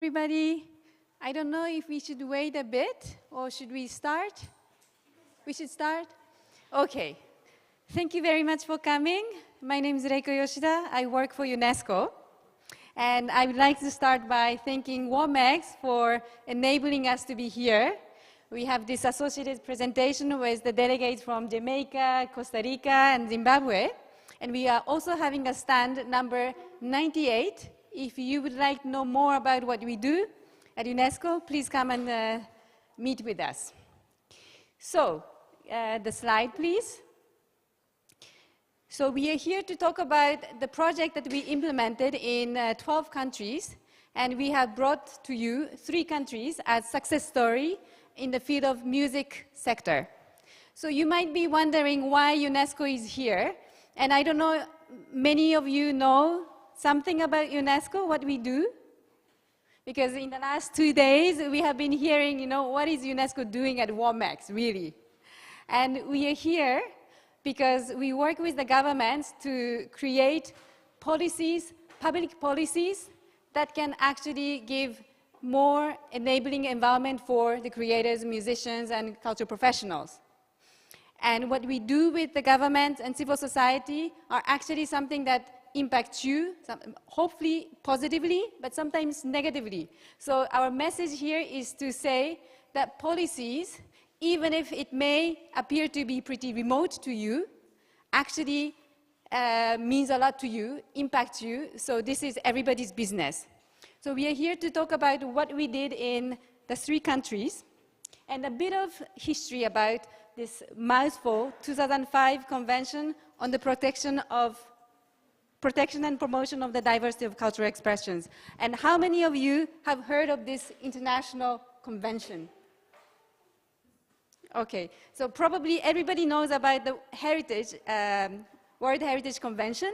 Everybody, I don't know if we should wait a bit or should we start? We should start? Okay. Thank you very much for coming. My name is Reiko Yoshida. I work for UNESCO. And I would like to start by thanking WOMEX for enabling us to be here. We have this associated presentation with the delegates from Jamaica, Costa Rica, and Zimbabwe. And we are also having a stand number 98. If you would like to know more about what we do at UNESCO, please come and meet with us. So, the slide, please. So we are here to talk about the project that we implemented in 12 countries, and we have brought to you 3 countries as success story in the field of music sector. So you might be wondering why UNESCO is here, and I don't know, many of you know something about UNESCO, what we do? Because in the last 2 days, we have been hearing, you know, what is UNESCO doing at WOMEX, really? And we are here because we work with the governments to create policies, public policies, that can actually give more enabling environment for the creators, musicians, and cultural professionals. And what we do with the government and civil society are actually something that impacts you, hopefully positively, but sometimes negatively. So our message here is to say that policies, even if it may appear to be pretty remote to you, actually means a lot to you, impacts you, so this is everybody's business. So we are here to talk about what we did in the 3 countries, and a bit of history about this mouthful 2005 Convention on the protection and promotion of the diversity of cultural expressions. And how many of you have heard of this international convention? Okay, so probably everybody knows about the heritage, World Heritage Convention.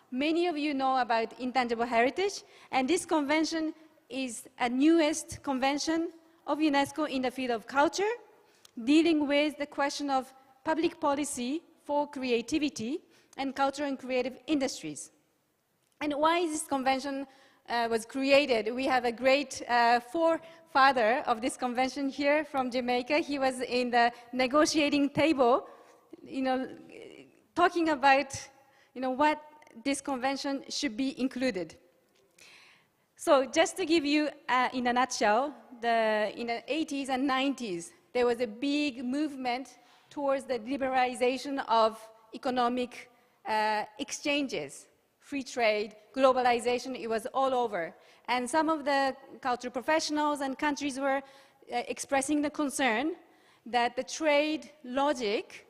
Many of you know about intangible heritage, and this convention is a newest convention of UNESCO in the field of culture, dealing with the question of public policy for creativity and cultural and creative industries. And why this convention was created? We have a great forefather of this convention here from Jamaica. He was in the negotiating table, you know, talking about, you know, what this convention should be included. So just to give you, in a nutshell, in the 80s and 90s, there was a big movement towards the liberalization of economic exchanges. Free trade, globalization, it was all over. And some of the cultural professionals and countries were expressing the concern that the trade logic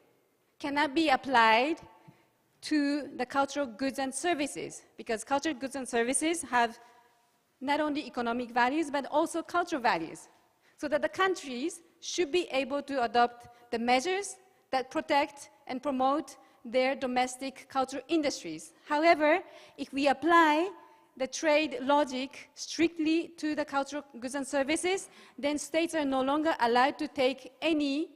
cannot be applied to the cultural goods and services, because cultural goods and services have not only economic values, but also cultural values. So that the countries should be able to adopt the measures that protect and promote their domestic cultural industries. However, if we apply the trade logic strictly to the cultural goods and services, then states are no longer allowed to take any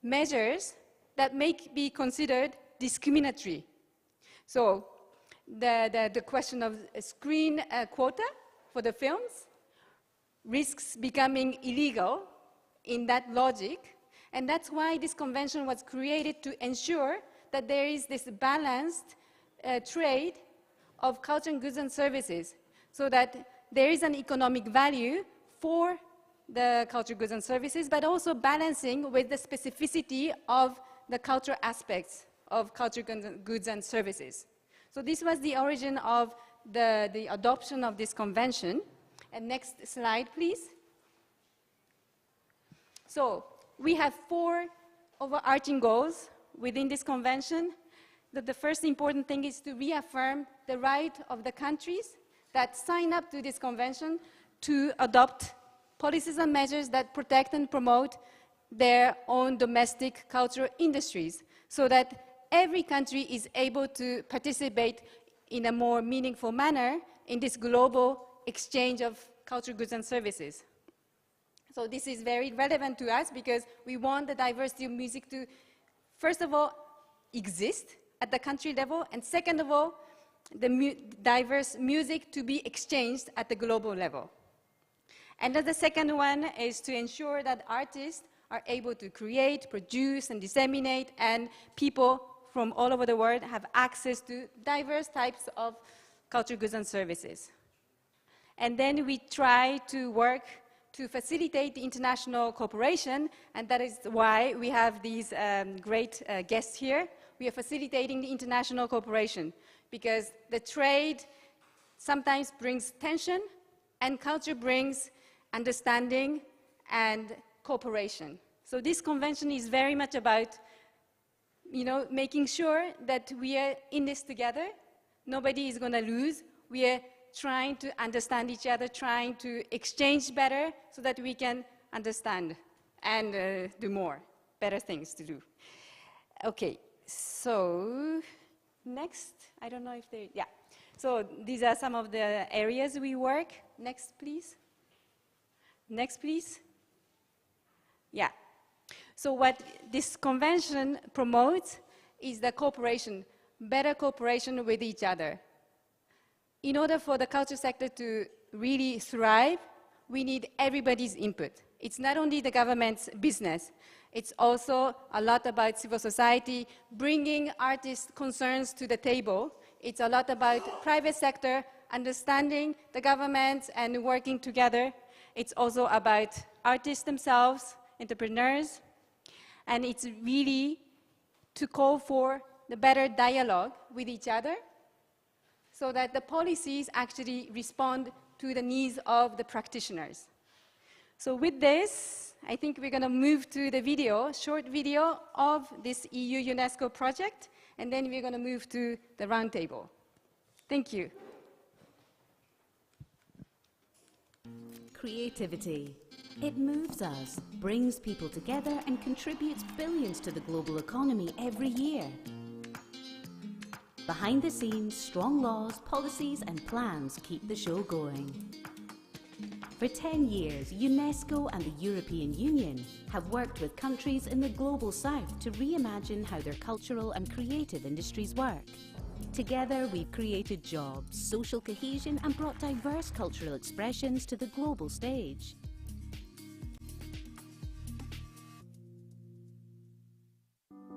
measures that may be considered discriminatory. So the question of a screen quota for the films risks becoming illegal in that logic, and that's why this convention was created, to ensure that there is this balanced trade of culture and goods and services, so that there is an economic value for the culture, goods and services, but also balancing with the specificity of the cultural aspects of culture, goods and services. So this was the origin of the adoption of this convention. And next slide, please. So we have 4 overarching goals within this convention. The first important thing is to reaffirm the right of the countries that sign up to this convention to adopt policies and measures that protect and promote their own domestic cultural industries, so that every country is able to participate in a more meaningful manner in this global exchange of cultural goods and services. So this is very relevant to us because we want the diversity of music to, first of all, exist at the country level, and second of all, the diverse music to be exchanged at the global level. And then the second one is to ensure that artists are able to create, produce, and disseminate, and people from all over the world have access to diverse types of cultural goods and services. And then we try to work to facilitate the international cooperation, and that is why we have these great guests here. We are facilitating the international cooperation, because the trade sometimes brings tension, and culture brings understanding and cooperation. So this convention is very much about, making sure that we are in this together. Nobody is going to lose. We are trying to understand each other, trying to exchange better so that we can understand and do more, better things to do. Okay, so next, I don't know if they, yeah. So these are some of the areas we work. Next, please. Next, please. Yeah. So what this convention promotes is the cooperation, better cooperation with each other. In order for the culture sector to really thrive, we need everybody's input. It's not only the government's business, it's also a lot about civil society, bringing artists' concerns to the table. It's a lot about private sector, understanding the government and working together. It's also about artists themselves, entrepreneurs, and it's really to call for the better dialogue with each other so that the policies actually respond to the needs of the practitioners. So with this, I think we're going to move to the video, short video of this EU UNESCO project, and then we're going to move to the roundtable. Thank you. Creativity. It moves us, brings people together, and contributes billions to the global economy every year. Behind the scenes, strong laws, policies, and plans keep the show going. For 10 years, UNESCO and the European Union have worked with countries in the global south to reimagine how their cultural and creative industries work. Together, we've created jobs, social cohesion, and brought diverse cultural expressions to the global stage.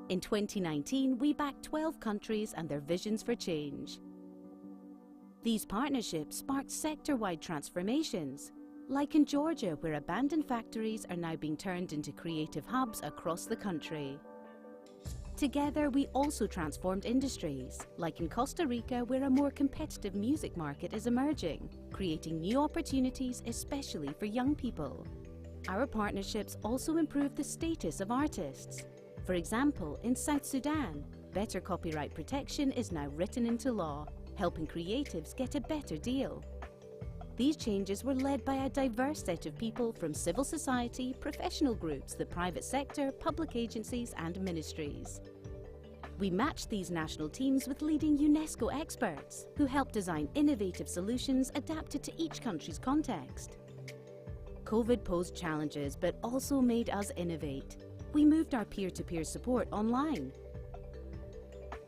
In 2019, we backed 12 countries and their visions for change. These partnerships sparked sector-wide transformations, like in Georgia, where abandoned factories are now being turned into creative hubs across the country. Together, we also transformed industries, like in Costa Rica, where a more competitive music market is emerging, creating new opportunities, especially for young people. Our partnerships also improved the status of artists. For example, in South Sudan, better copyright protection is now written into law, helping creatives get a better deal. These changes were led by a diverse set of people from civil society, professional groups, the private sector, public agencies, and ministries. We matched these national teams with leading UNESCO experts, who helped design innovative solutions adapted to each country's context. COVID posed challenges, but also made us innovate. We moved our peer-to-peer support online,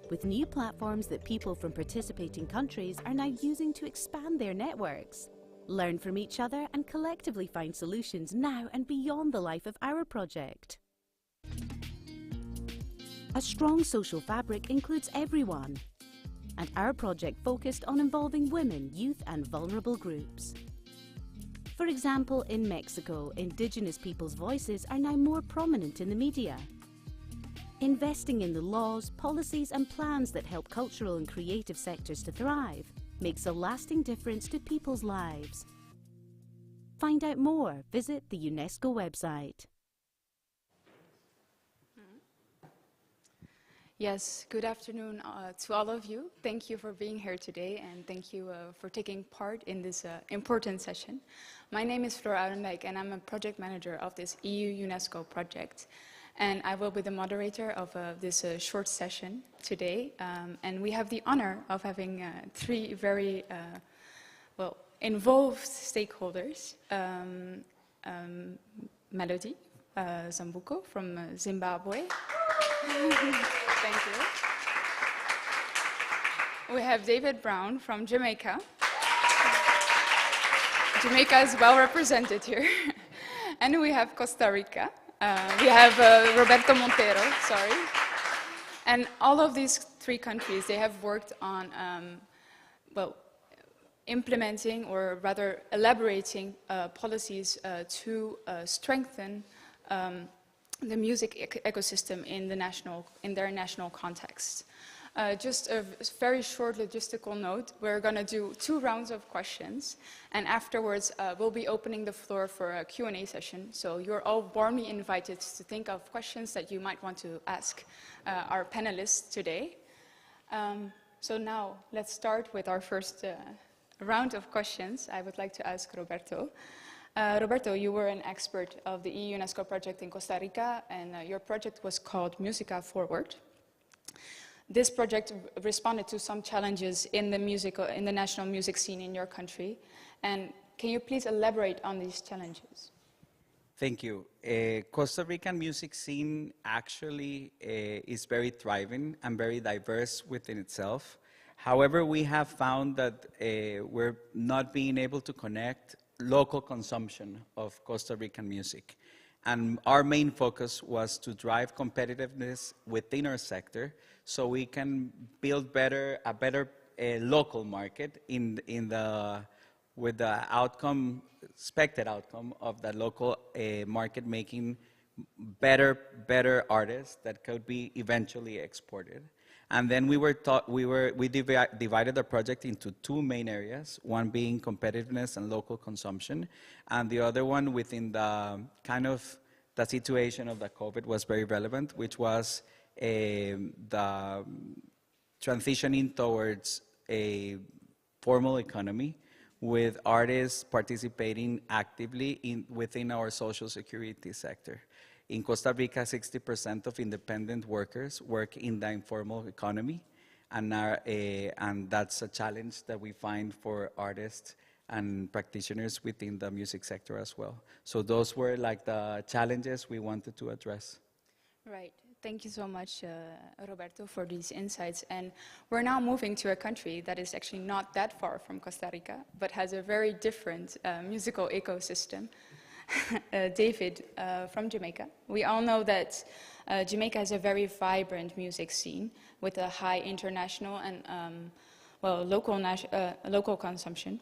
with new platforms that people from participating countries are now using to expand their networks, learn from each other, and collectively find solutions now and beyond the life of our project. A strong social fabric includes everyone, and our project focused on involving women, youth, and vulnerable groups. For example, in Mexico, indigenous people's voices are now more prominent in the media. Investing in the laws, policies, and plans that help cultural and creative sectors to thrive makes a lasting difference to people's lives. Find out more, visit the UNESCO website. Yes, good afternoon to all of you. Thank you for being here today, and thank you for taking part in this important session. My name is Floor Oudenbeek, and I'm a project manager of this EU UNESCO project. And I will be the moderator of this short session today. And we have the honor of having three very involved stakeholders. Melody Zambuko from Zimbabwe. Thank you. We have David Brown from Jamaica. Jamaica is well represented here. And we have Costa Rica. We have Roberto Montero, sorry. And all of these three countries, they have worked on, well, implementing or rather elaborating policies to strengthen the music ecosystem in their national context. Just a very short logistical note, we're going to do 2 rounds of questions, and afterwards we'll be opening the floor for a Q&A session, so you're all warmly invited to think of questions that you might want to ask our panelists today. So now, let's start with our first round of questions. I would like to ask Roberto. Roberto, you were an expert of the EU UNESCO project in Costa Rica, and your project was called Musica Forward. This project responded to some challenges in the national music scene in your country. And can you please elaborate on these challenges? Thank you. Costa Rican music scene actually is very thriving and very diverse within itself. However, we have found that we're not being able to connect local consumption of Costa Rican music. And our main focus was to drive competitiveness within our sector so we can build a better local market with the expected outcome of the local market making better artists that could be eventually exported. And then we divided the project into 2 main areas, one being competitiveness and local consumption, and the other one within the kind of the situation of the COVID was very relevant, which was the transitioning towards a formal economy with artists participating actively within our social security sector. In Costa Rica, 60% of independent workers work in the informal economy, and that's a challenge that we find for artists and practitioners within the music sector as well. So those were like the challenges we wanted to address. Right. Thank you so much, Roberto, for these insights. And we're now moving to a country that is actually not that far from Costa Rica, but has a very different musical ecosystem. David, from Jamaica. We all know that Jamaica has a very vibrant music scene with a high international and local consumption.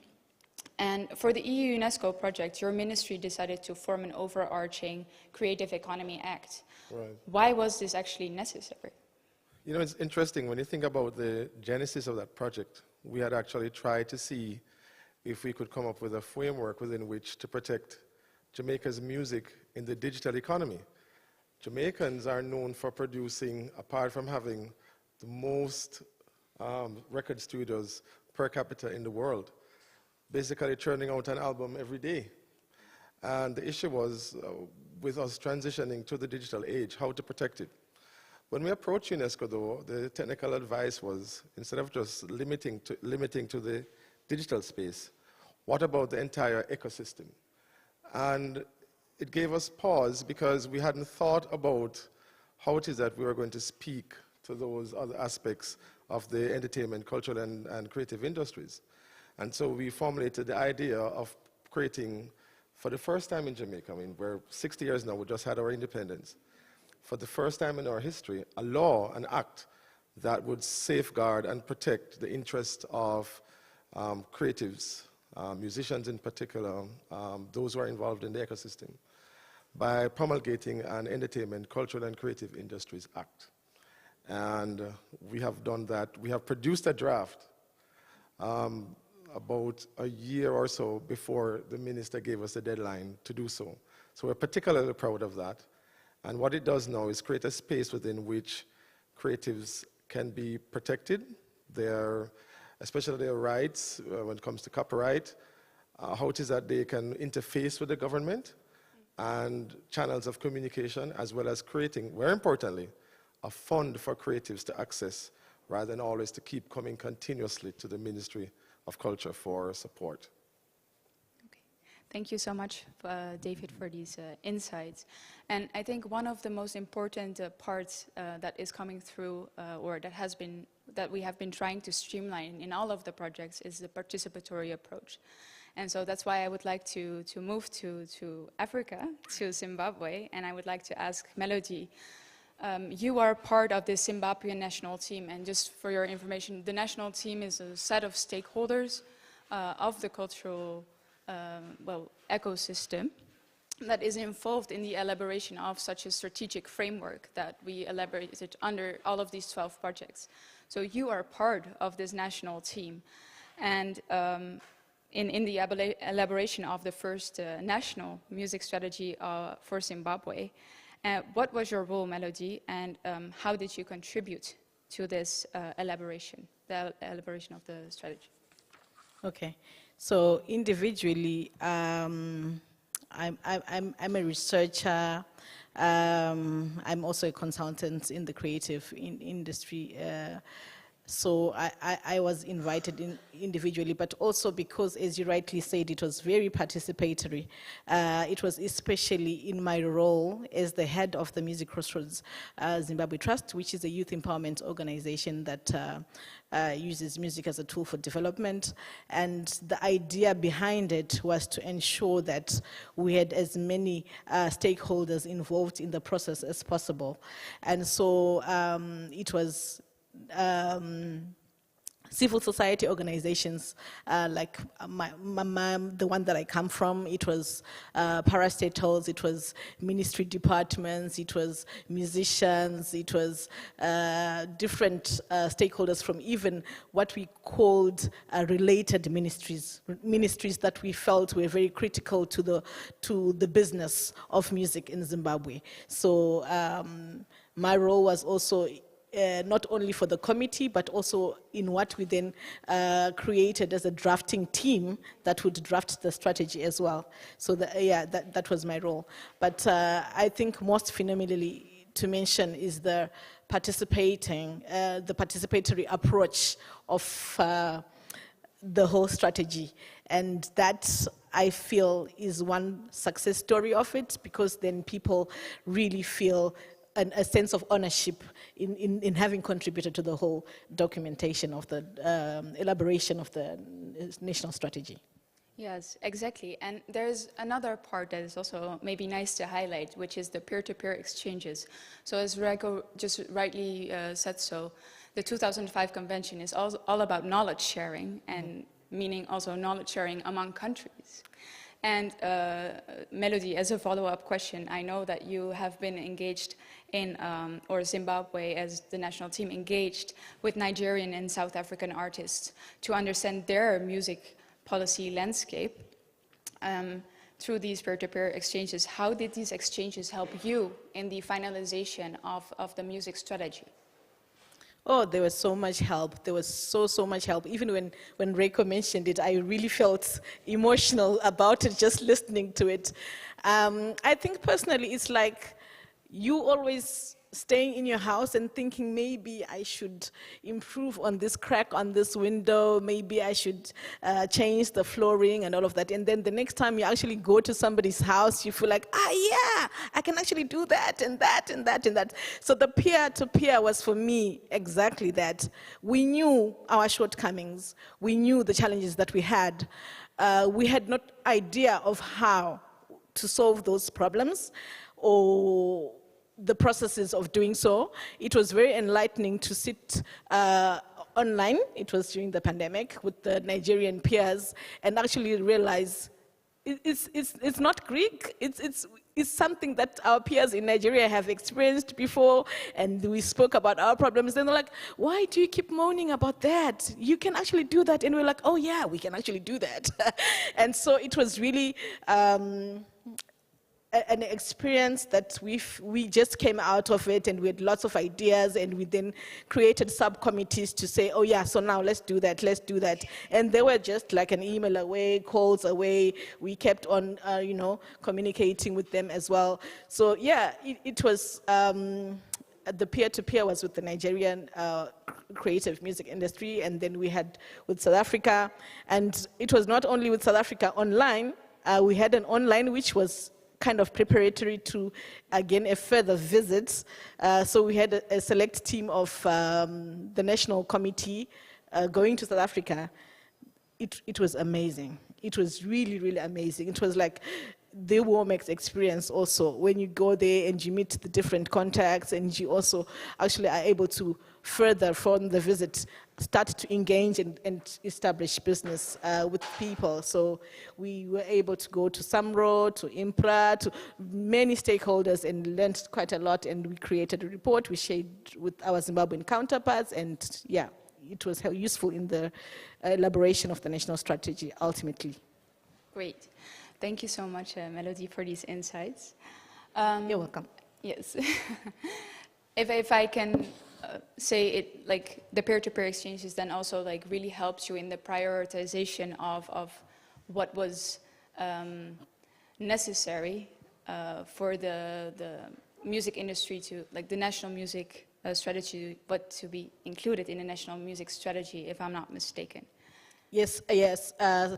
And for the EU UNESCO project, your ministry decided to form an overarching Creative Economy Act. Right. Why was this actually necessary? You know, it's interesting when you think about the genesis of that project. We had actually tried to see if we could come up with a framework within which to protect Jamaica's music in the digital economy. Jamaicans are known for producing, apart from having the most record studios per capita in the world, basically churning out an album every day. And the issue was, with us transitioning to the digital age, how to protect it. When we approached UNESCO, though, the technical advice was, instead of just limiting to the digital space, what about the entire ecosystem? And it gave us pause because we hadn't thought about how it is that we were going to speak to those other aspects of the entertainment, cultural, and creative industries. And so we formulated the idea of creating, for the first time in Jamaica, I mean, we're 60 years now, we just had our independence. For the first time in our history, a law, an act that would safeguard and protect the interest of creatives, musicians in particular, those who are involved in the ecosystem, by promulgating an Entertainment, Cultural and Creative Industries Act. And we have done that. We have produced a draft about a year or so before the minister gave us the deadline to do so. So we're particularly proud of that. And what it does now is create a space within which creatives can be protected, especially their rights when it comes to copyright, how it is that they can interface with the government and channels of communication, as well as creating, very importantly, a fund for creatives to access rather than always to keep coming continuously to the Ministry of Culture for support. Okay. Thank you so much, David, for these insights. And I think one of the most important parts that is coming through, or that we have been trying to streamline in all of the projects, is the participatory approach. And so that's why I would like to move to Africa, to Zimbabwe, and I would like to ask Melody, you are part of the Zimbabwean national team, and just for your information, the national team is a set of stakeholders of the cultural ecosystem that is involved in the elaboration of such a strategic framework that we elaborated under all of these 12 projects. So you are part of this national team, and in the elaboration of the first national music strategy for Zimbabwe, what was your role, Melody, and how did you contribute to this elaboration, the elaboration of the strategy? Okay, so individually, I'm a researcher. I'm also a consultant in the creative industry. So I was invited in individually, but also because, as you rightly said, it was very participatory. It was especially in my role as the head of the Music Crossroads Zimbabwe Trust, which is a youth empowerment organization that uses music as a tool for development. And the idea behind it was to ensure that we had as many stakeholders involved in the process as possible. And so it was civil society organizations like the one that I come from. It was parastatals, it was ministry departments, it was musicians, it was different stakeholders from even what we called related ministries that we felt were very critical to the business of music in Zimbabwe. So my role was also not only for the committee, but also in what we then created as a drafting team that would draft the strategy as well. So that was my role. But I think most phenomenally to mention is the participatory approach of the whole strategy. And that, I feel, is one success story of it, because then people really feel a sense of ownership in having contributed to the whole documentation of the elaboration of the national strategy. Yes, exactly. And there's another part that is also maybe nice to highlight, which is the peer-to-peer exchanges. So as Reiko just rightly said so, the 2005 convention is all about knowledge sharing, and meaning also knowledge sharing among countries. And Melody, as a follow-up question, I know that you have been engaged in, or Zimbabwe as the national team engaged with Nigerian and South African artists to understand their music policy landscape through these peer-to-peer exchanges. How did these exchanges help you in the finalization of the music strategy? Oh, there was so much help. There was so much help. Even when Reiko mentioned it, I really felt emotional about it, just listening to it. I think personally, it's like you always staying in your house and thinking, maybe I should improve on this crack on this window, maybe I should change the flooring and all of that. And then the next time you actually go to somebody's house, you feel like, yeah, I can actually do that and that and that and that. So the peer-to-peer was for me exactly that. We knew our shortcomings. We knew the challenges that we had. We had no idea of how to solve those problems or the processes of doing so. It was very enlightening to sit online. It was during the pandemic with the Nigerian peers and actually realize it's not Greek. It's something that our peers in Nigeria have experienced before, and we spoke about our problems. And they're like, why do you keep moaning about that? You can actually do that. And we're like, oh yeah, we can actually do that. And so it was really an experience that we just came out of it, and we had lots of ideas, and we then created subcommittees to say, oh yeah, so now let's do that. And they were just like an email away, calls away. We kept on, communicating with them as well. So yeah, it was, the peer-to-peer was with the Nigerian creative music industry, and then we had with South Africa. And it was not only with South Africa online, we had an online which was kind of preparatory to, again, a further visit. So we had a select team of the National Committee going to South Africa. It was amazing. It was really, really amazing. It was like the WOMEX experience also, when you go there and you meet the different contacts and you also actually are able to further from the visit start to engage and establish business with people. So we were able to go to Samro, to IMPRA, to many stakeholders and learned quite a lot, and we created a report we shared with our Zimbabwean counterparts, and yeah, it was useful in the elaboration of the national strategy ultimately. Great. Thank you so much, Melody, for these insights. You're welcome. Yes. if I can say it, like the peer-to-peer exchanges then also like really helps you in the prioritization of what was necessary for the music industry to, like the national music strategy, but to be included in the national music strategy, if I'm not mistaken. Yes, yes,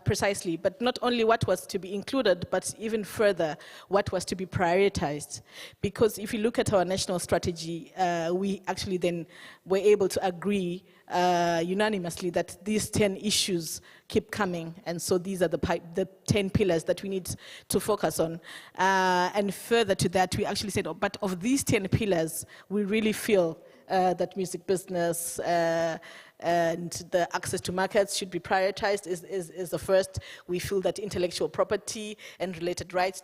precisely. But not only what was to be included, but even further, what was to be prioritized. Because if you look at our national strategy, we actually then were able to agree unanimously that these 10 issues keep coming. And so these are the 10 pillars that we need to focus on. And further to that, we actually said, oh, but of these 10 pillars, we really feel that music business and the access to markets should be prioritized is the first. We feel that intellectual property and related rights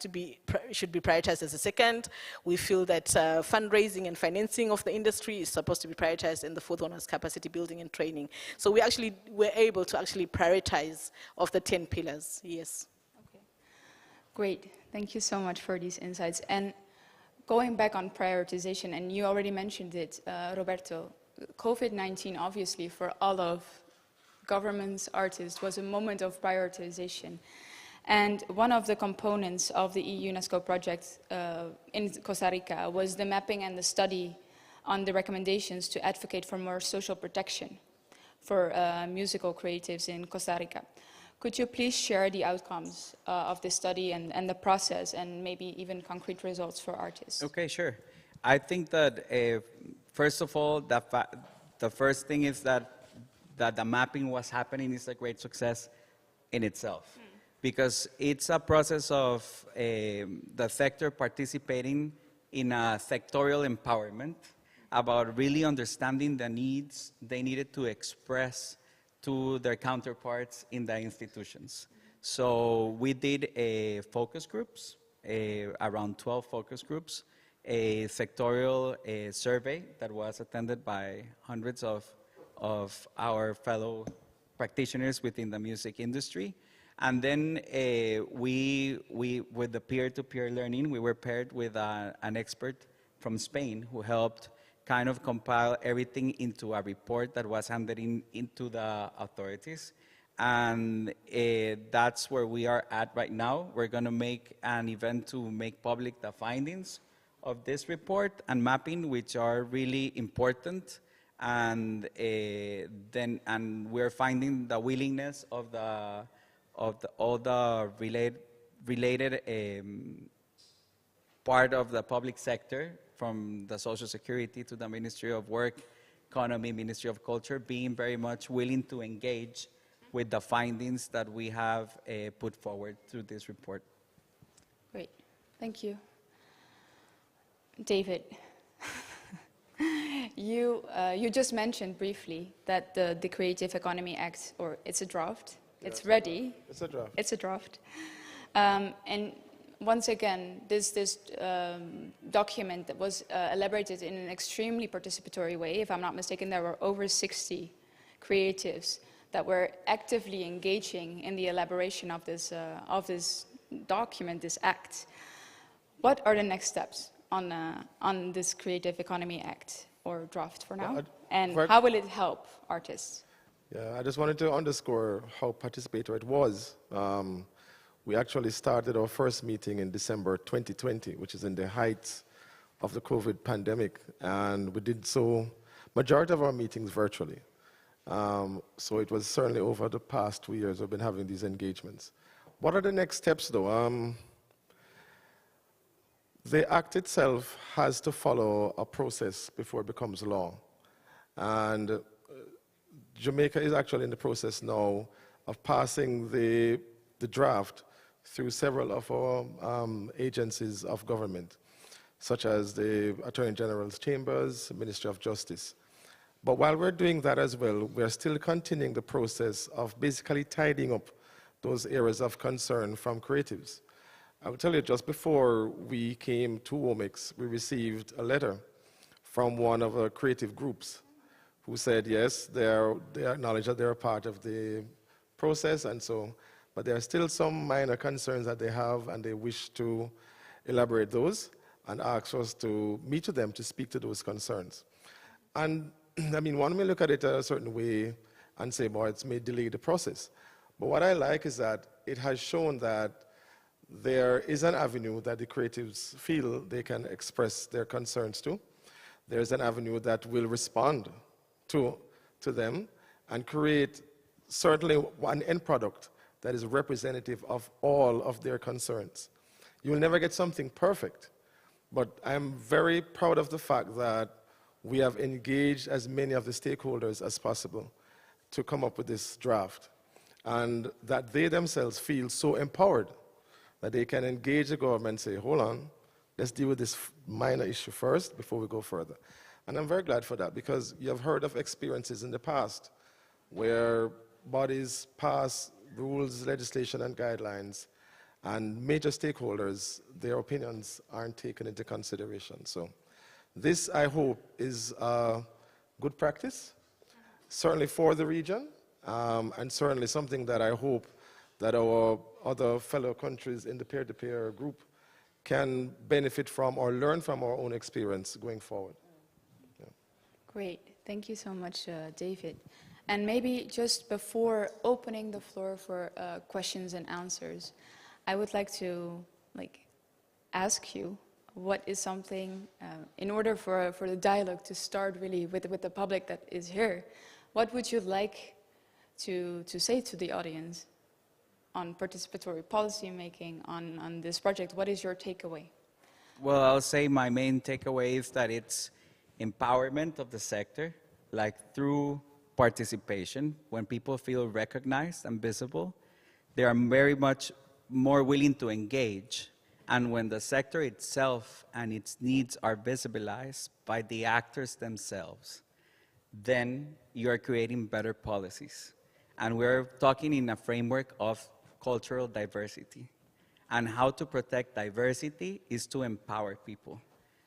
should be prioritized as a second. We feel that fundraising and financing of the industry is supposed to be prioritized, and the fourth one was capacity building and training. So we actually were able to actually prioritize of the 10 pillars, yes. Okay. Great, thank you so much for these insights. And going back on prioritization, and you already mentioned it, Roberto, COVID-19 obviously for all of governments, artists, was a moment of prioritization. And one of the components of the EU UNESCO project in Costa Rica was the mapping and the study on the recommendations to advocate for more social protection for musical creatives in Costa Rica. Could you please share the outcomes of this study and the process, and maybe even concrete results for artists? Okay, sure. I think that first of all, the first thing is that the mapping was happening is a great success in itself, because it's a process of the sector participating in a sectorial empowerment about really understanding the needs they needed to express to their counterparts in the institutions. So we did focus groups, around 12 focus groups, a sectorial survey that was attended by hundreds of our fellow practitioners within the music industry. And then we with the peer-to-peer learning, we were paired with an expert from Spain who helped kind of compile everything into a report that was handed into the authorities. And that's where we are at right now. We're going to make an event to make public the findings of this report and mapping, which are really important. And we're finding the willingness of all the related part of the public sector, from the Social Security to the Ministry of Work, Economy, Ministry of Culture, being very much willing to engage with the findings that we have put forward through this report. Great, thank you. David, you just mentioned briefly that the Creative Economy Act, or it's a draft, it's ready. It's a draft. It's a draft. And once again, this document that was elaborated in an extremely participatory way. If I'm not mistaken, there were over 60 creatives that were actively engaging in the elaboration of this document, this act. What are the next steps on this Creative Economy Act, or draft for now? And how will it help artists? Yeah, I just wanted to underscore how participatory it was. We actually started our first meeting in December 2020, which is in the height of the COVID pandemic, and we did so, majority of our meetings virtually. So it was certainly over the past 2 years we've been having these engagements. What are the next steps though? The act itself has to follow a process before it becomes law. And Jamaica is actually in the process now of passing the the draft through several of our agencies of government, such as the Attorney General's Chambers, Ministry of Justice. But while we're doing that as well, we're still continuing the process of basically tidying up those areas of concern from creatives. I will tell you, just before we came to WOMEX, we received a letter from one of our creative groups who said, yes, they acknowledge that they're a part of the process, and so, but there are still some minor concerns that they have, and they wish to elaborate those and ask us to meet with them to speak to those concerns. And I mean, one may look at it a certain way and say, well, it's may delay the process. But what I like is that it has shown that there is an avenue that the creatives feel they can express their concerns to. There's an avenue that will respond to them and create certainly one end product that is representative of all of their concerns. You will never get something perfect, but I'm very proud of the fact that we have engaged as many of the stakeholders as possible to come up with this draft, and that they themselves feel so empowered that they can engage the government and say, hold on, let's deal with this minor issue first before we go further. And I'm very glad for that, because you have heard of experiences in the past where bodies pass rules, legislation, and guidelines, and major stakeholders, their opinions aren't taken into consideration. So this, I hope, is good practice, certainly for the region, and certainly something that I hope that our other fellow countries in the peer-to-peer group can benefit from or learn from our own experience going forward. Yeah. Great. Thank you so much, David. And maybe just before opening the floor for questions and answers, I would like to ask you, what is something, in order for the dialogue to start really with the public that is here, what would you like to say to the audience on participatory policy making, on this project? What is your takeaway? Well, I'll say my main takeaway is that it's empowerment of the sector, like through participation. When people feel recognized and visible, they are very much more willing to engage. And when the sector itself and its needs are visibilized by the actors themselves, then you are creating better policies. And we're talking in a framework of cultural diversity. And how to protect diversity is to empower people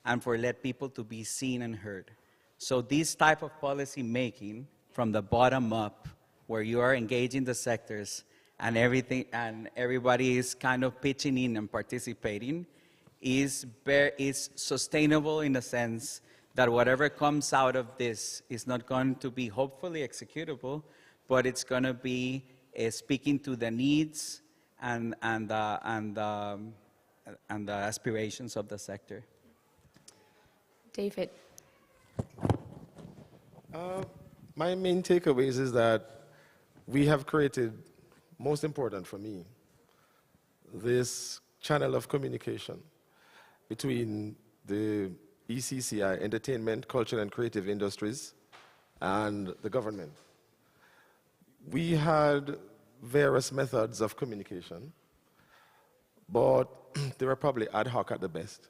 and for let people to be seen and heard. So this type of policy making from the bottom up, where you are engaging the sectors and everything, and everybody is kind of pitching in and participating, is sustainable in the sense that whatever comes out of this is not going to be hopefully executable, but it's going to be speaking to the needs and the aspirations of the sector. David. My main takeaways is that we have created, most important for me, this channel of communication between the ECCI, Entertainment, Cultural and Creative Industries, and the government. We had various methods of communication, but they were probably ad hoc at the best.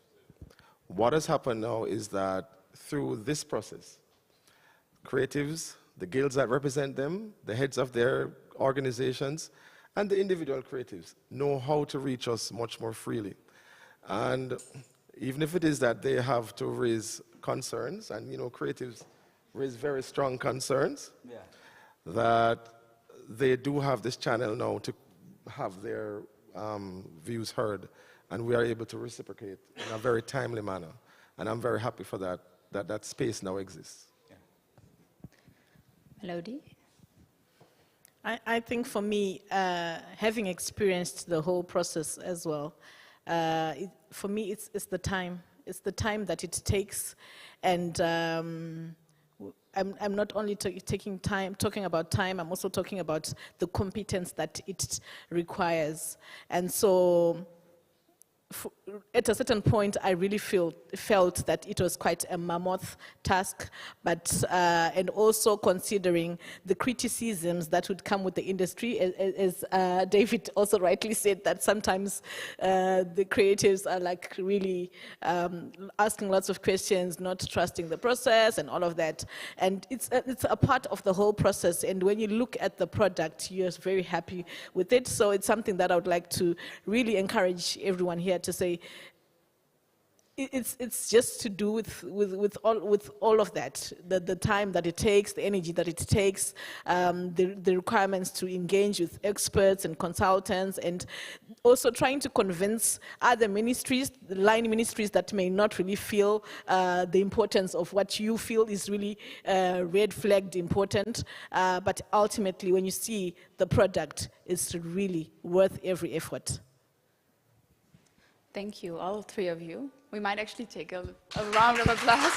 What has happened now is that through this process, creatives, the guilds that represent them, the heads of their organizations, and the individual creatives know how to reach us much more freely. And even if it is that they have to raise concerns, and creatives raise very strong concerns, that they do have this channel now to have their views heard, and we are able to reciprocate in a very timely manner. And I'm very happy for that, that space now exists. Melody? I think for me, having experienced the whole process as well, for me it's the time. It's the time that it takes, and I'm not only talking about time, I'm also talking about the competence that it requires. And so at a certain point, I really felt that it was quite a mammoth task, but and also considering the criticisms that would come with the industry, as David also rightly said, that sometimes the creatives are like really asking lots of questions, not trusting the process and all of that. And it's a part of the whole process. And when you look at the product, you're very happy with it. So it's something that I would like to really encourage everyone here to say, it's just to do with all of that, the time that it takes, the energy that it takes, the requirements to engage with experts and consultants, and also trying to convince other ministries, the line ministries that may not really feel the importance of what you feel is really red flagged important, but ultimately when you see the product, it's really worth every effort. Thank you, all three of you. We might actually take a round of applause.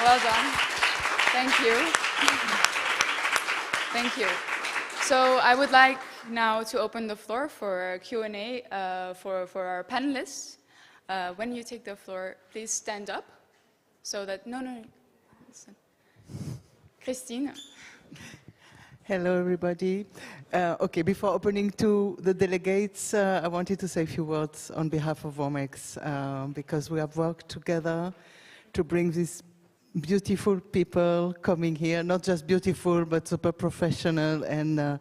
Well done. Thank you. Thank you. So I would like now to open the floor for Q&A for our panelists. When you take the floor, please stand up so that, no. Christine. Hello, everybody. Okay, before opening to the delegates, I wanted to say a few words on behalf of WOMEX, because we have worked together to bring these beautiful people coming here, not just beautiful, but super professional, and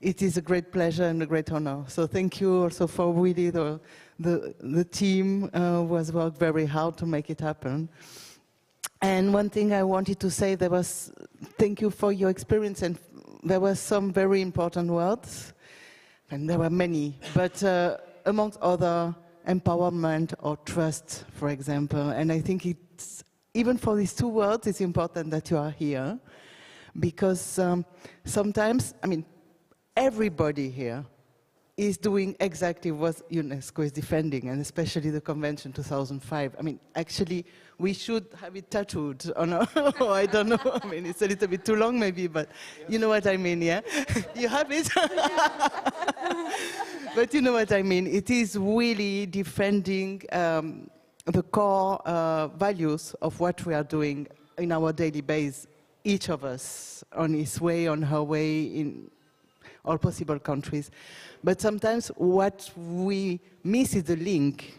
it is a great pleasure and a great honor. So thank you also for Willy, the team who has worked very hard to make it happen. And one thing I wanted to say, thank you for your experience, and there were some very important words, and there were many, but amongst other, empowerment or trust, for example. And I think it's, even for these two words, it's important that you are here, because sometimes, I mean, everybody here is doing exactly what UNESCO is defending, and especially the Convention 2005. I mean, actually, we should have it tattooed on our, I don't know, I mean, it's a little bit too long maybe, but you know what I mean, yeah? You have it? But you know what I mean. It is really defending the core values of what we are doing in our daily base, each of us, on his way, on her way, in all possible countries. But sometimes what we miss is the link.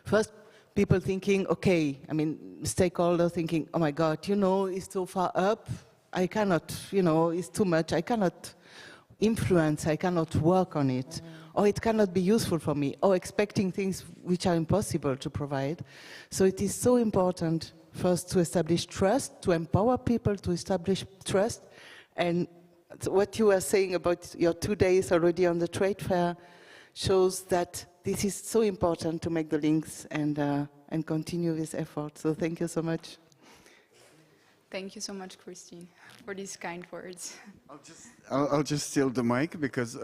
First, people thinking, okay, I mean, stakeholders thinking, oh my God, you know, it's so far up, I cannot, you know, it's too much, I cannot influence, I cannot work on it, or it cannot be useful for me, or expecting things which are impossible to provide. So it is so important first to establish trust, to empower people to establish trust, and what you were saying about your 2 days already on the trade fair shows that this is so important to make the links and continue this effort. So thank you so much. Thank you so much, Christine, for these kind words. I'll just steal the mic, because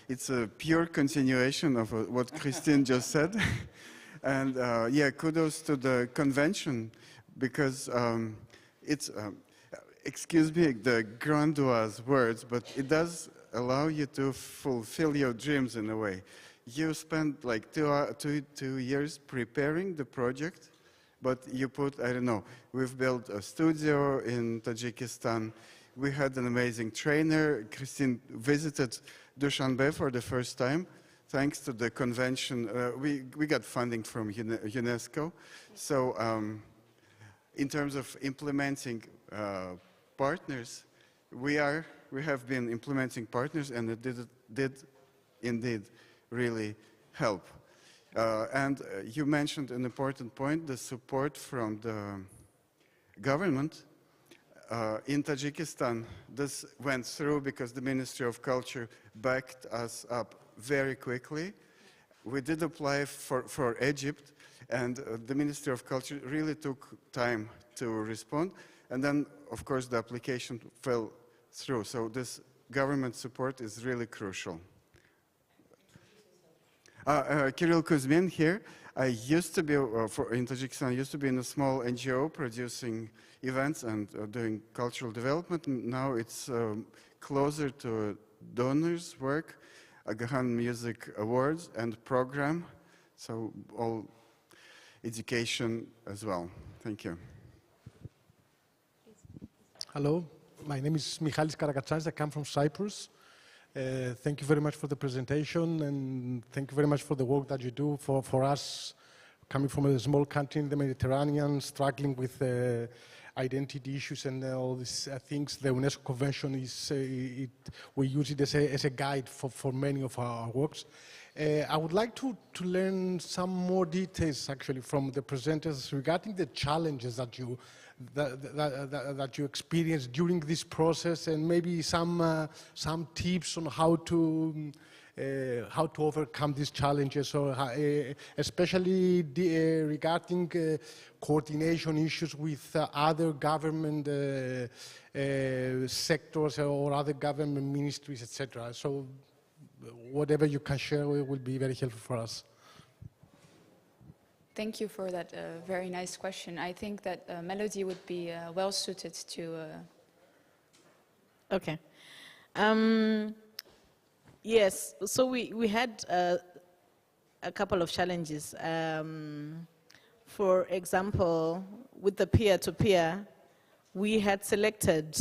it's a pure continuation of what Christine just said. And yeah, kudos to the convention, because it's, excuse me, the grandiose words, but it does allow you to fulfill your dreams in a way. You spent like two years preparing the project, but you put, I don't know, we've built a studio in Tajikistan. We had an amazing trainer. Christine visited Dushanbe for the first time. Thanks to the convention, we got funding from UNESCO. So in terms of implementing partners, we have been implementing partners, and it did indeed really help. And you mentioned an important point, the support from the government. In Tajikistan, this went through because the Ministry of Culture backed us up very quickly. We did apply for Egypt, and the Ministry of Culture really took time to respond. And then, of course, the application fell through. So this government support is really crucial. Kirill Kuzmin here. I used to be, in Tajikistan, I used to be in a small NGO producing events and doing cultural development. Now it's closer to donors' work, Agahan Music Awards and program. So all education as well. Thank you. Hello, my name is Michalis Karakatsans. I come from Cyprus. Thank you very much for the presentation, and thank you very much for the work that you do for us, coming from a small country in the Mediterranean, struggling with identity issues and all these things. The UNESCO Convention is, we use it as a guide for many of our works. I would like to learn some more details actually from the presenters regarding the challenges that you experienced during this process, and maybe some tips on how to overcome these challenges, or especially regarding coordination issues with other government sectors or other government ministries, etc. So whatever you can share will be very helpful for us. Thank you for that very nice question. I think that Melody would be well suited to... Okay. Yes, so we had a couple of challenges. For example, with the peer-to-peer, we had selected,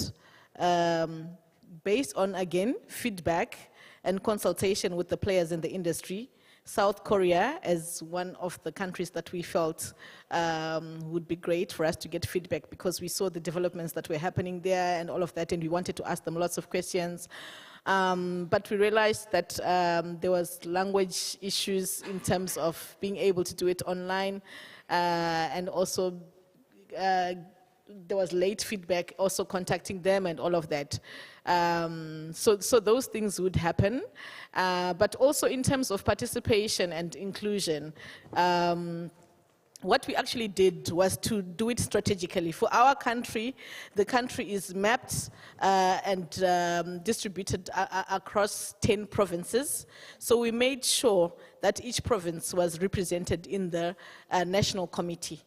based on, again, feedback and consultation with the players in the industry, South Korea as one of the countries that we felt would be great for us to get feedback, because we saw the developments that were happening there and all of that, and we wanted to ask them lots of questions. But we realized that there was language issues in terms of being able to do it online, and also there was late feedback, also contacting them and all of that. So those things would happen. But also in terms of participation and inclusion, what we actually did was to do it strategically. For our country, the country is mapped and distributed across 10 provinces. So we made sure that each province was represented in the national committee.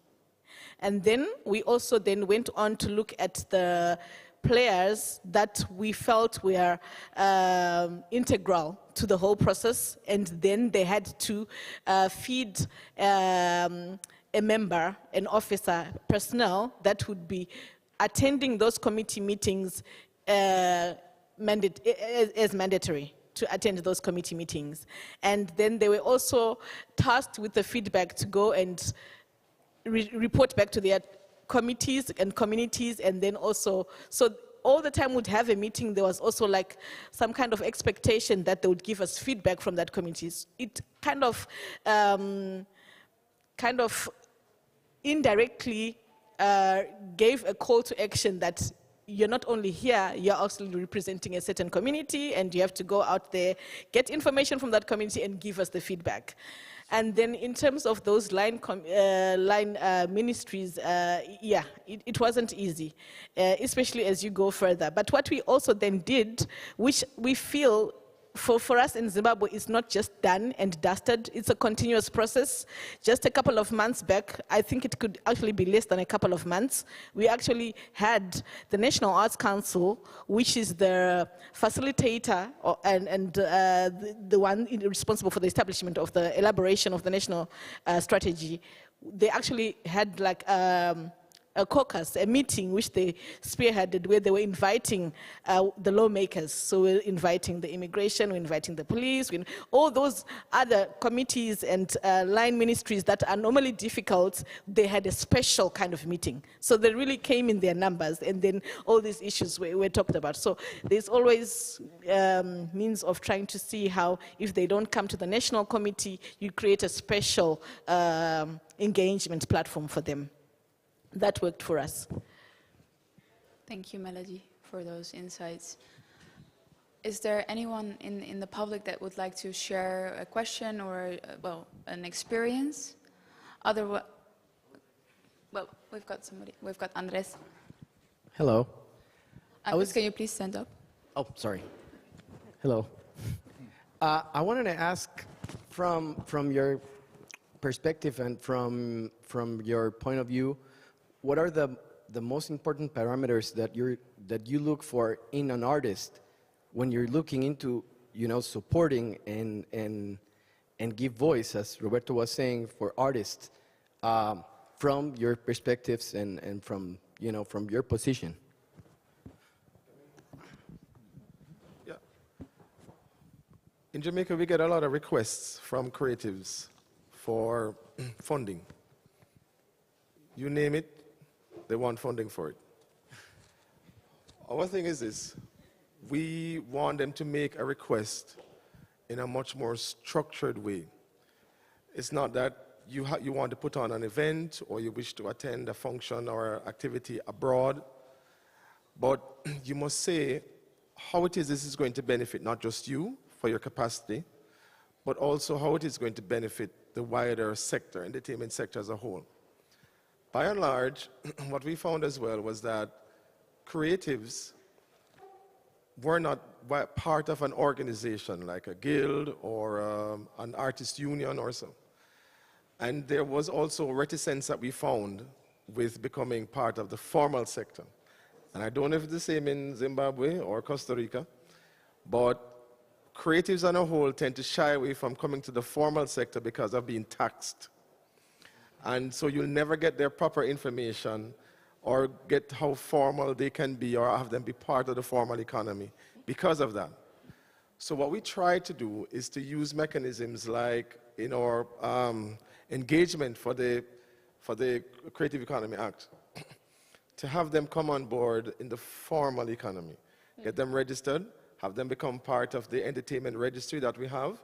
And then we also then went on to look at the players that we felt were integral to the whole process, and then they had to feed a member, an officer, personnel that would be attending those committee meetings as mandatory to attend those committee meetings. And then they were also tasked with the feedback to go and report back to their committees and communities, and then also, so all the time we'd have a meeting, there was also like some kind of expectation that they would give us feedback from that committees. It kind of indirectly gave a call to action that you're not only here, you're also representing a certain community, and you have to go out there, get information from that community and give us the feedback. And then in terms of those line ministries, yeah, it wasn't easy, especially as you go further. But what we also then did, which we feel for us in Zimbabwe, is not just done and dusted, it's a continuous process. Just a couple of months back, I think it could actually be less than a couple of months, we actually had the National Arts Council, which is the facilitator and the one responsible for the establishment of the elaboration of the national strategy. They actually had like a caucus, a meeting which they spearheaded, where they were inviting the lawmakers. So we're inviting the immigration, we're inviting the police, all those other committees and line ministries that are normally difficult, they had a special kind of meeting. So they really came in their numbers, and then all these issues were talked about. So there's always means of trying to see how, if they don't come to the national committee, you create a special engagement platform for them. That worked for us. Thank you, Melody, for those insights. Is there anyone in the public that would like to share a question or, well, an experience? Otherwise, well, we've got somebody. We've got Andres. Hello. Andres, can you please stand up? Oh, sorry. Hello. I wanted to ask, from your perspective and from your point of view, what are the most important parameters that you look for in an artist when you're looking into, supporting and and give voice, as Roberto was saying, for artists from your perspectives and from, you know, from your position? Yeah. In Jamaica, we get a lot of requests from creatives for funding. You name it, they want funding for it. Our thing is this: we want them to make a request in a much more structured way. It's not that you want to put on an event or you wish to attend a function or activity abroad, but you must say how it is this is going to benefit not just you for your capacity, but also how it is going to benefit the wider sector, entertainment sector as a whole. By and large, what we found as well was that creatives were not part of an organization like a guild or an artist union or so. And there was also reticence that we found with becoming part of the formal sector. And I don't know if it's the same in Zimbabwe or Costa Rica, but creatives on a whole tend to shy away from coming to the formal sector because of being taxed. And so you'll never get their proper information or get how formal they can be or have them be part of the formal economy because of that. So what we try to do is to use mechanisms like in our engagement for the Creative Economy Act to have them come on board in the formal economy, get them registered, have them become part of the entertainment registry that we have,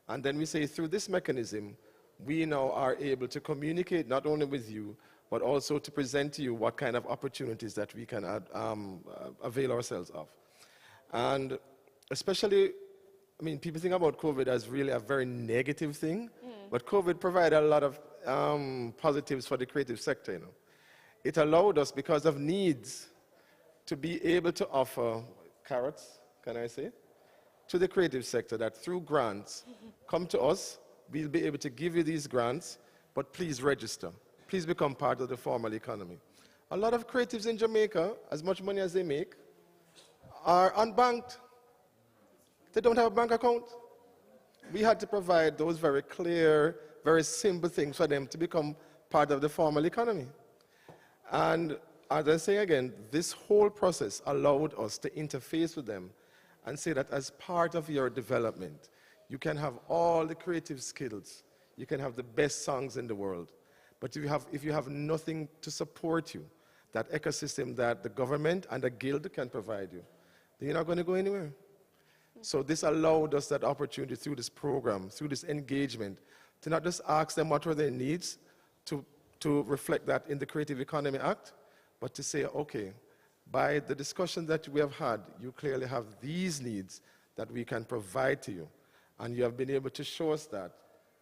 and then we say through this mechanism, we now are able to communicate not only with you, but also to present to you what kind of opportunities that we can avail ourselves of. And especially, I mean, people think about COVID as really a very negative thing, but COVID provided a lot of positives for the creative sector, you know. It allowed us, because of needs, to be able to offer carrots, can I say, to the creative sector that through grants, come to us, we'll be able to give you these grants, but please register. Please become part of the formal economy. A lot of creatives in Jamaica, as much money as they make, are unbanked. They don't have a bank account. We had to provide those very clear, very simple things for them to become part of the formal economy. And as I say again, this whole process allowed us to interface with them and say that as part of your development, you can have all the creative skills, you can have the best songs in the world, but if you have nothing to support you, that ecosystem that the government and the guild can provide you, then you're not going to go anywhere. So this allowed us that opportunity through this program, through this engagement, to not just ask them what were their needs, to reflect that in the Creative Economy Act, but to say, okay, by the discussion that we have had, you clearly have these needs that we can provide to you. And you have been able to show us that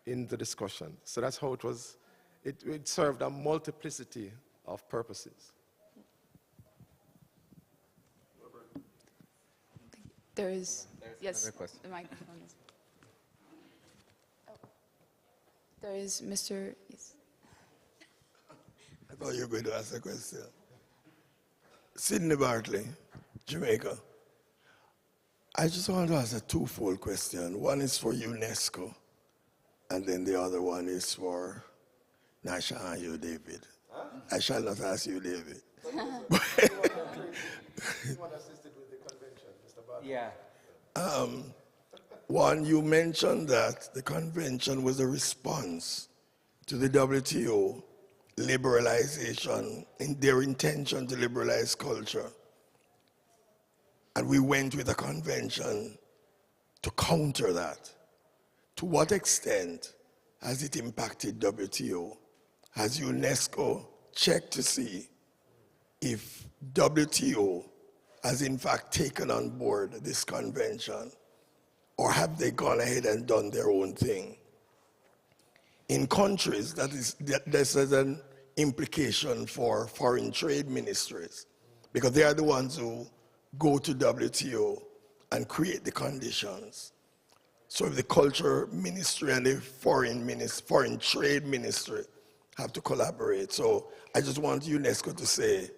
in the discussion. So that's how it was. It served a multiplicity of purposes. There's yes, request. the microphone is. Oh. There is Mr. Yes. I thought you were going to ask a question. Sydney Bartley, Jamaica. I just want to ask a twofold question. One is for UNESCO, and then the other one is for you, David. Huh? I shall not ask you, David. Yeah. One, you mentioned that the convention was a response to the WTO liberalization, in their intention to liberalize culture. And we went with a convention to counter that. To what extent has it impacted WTO? Has UNESCO checked to see if WTO has in fact taken on board this convention, or have they gone ahead and done their own thing? In countries, this is an implication for foreign trade ministries, because they are the ones who go to WTO and create the conditions. So if the culture ministry and the foreign trade ministry have to collaborate. So I just want UNESCO to say,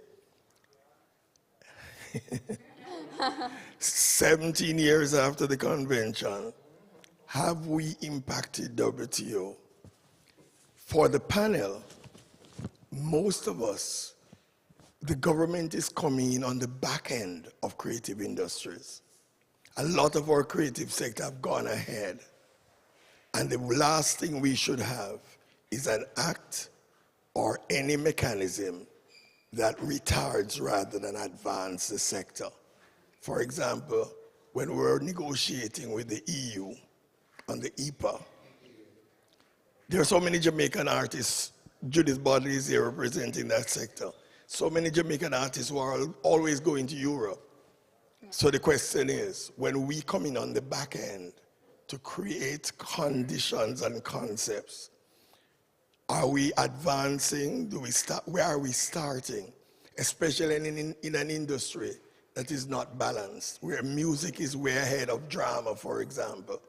17 years after the convention, have we impacted WTO? For the panel, most of us, the government is coming in on the back end of creative industries. A lot of our creative sector have gone ahead. And the last thing we should have is an act or any mechanism that retards rather than advances the sector. For example, when we were negotiating with the EU on the EPA, there are so many Jamaican artists. Judith Bodley is here representing that sector. So many Jamaican artists who are always going to Europe. So the question is, when we come in on the back end to create conditions and concepts, are we advancing? Do we start? Where are we starting? Especially in an industry that is not balanced, where music is way ahead of drama, for example,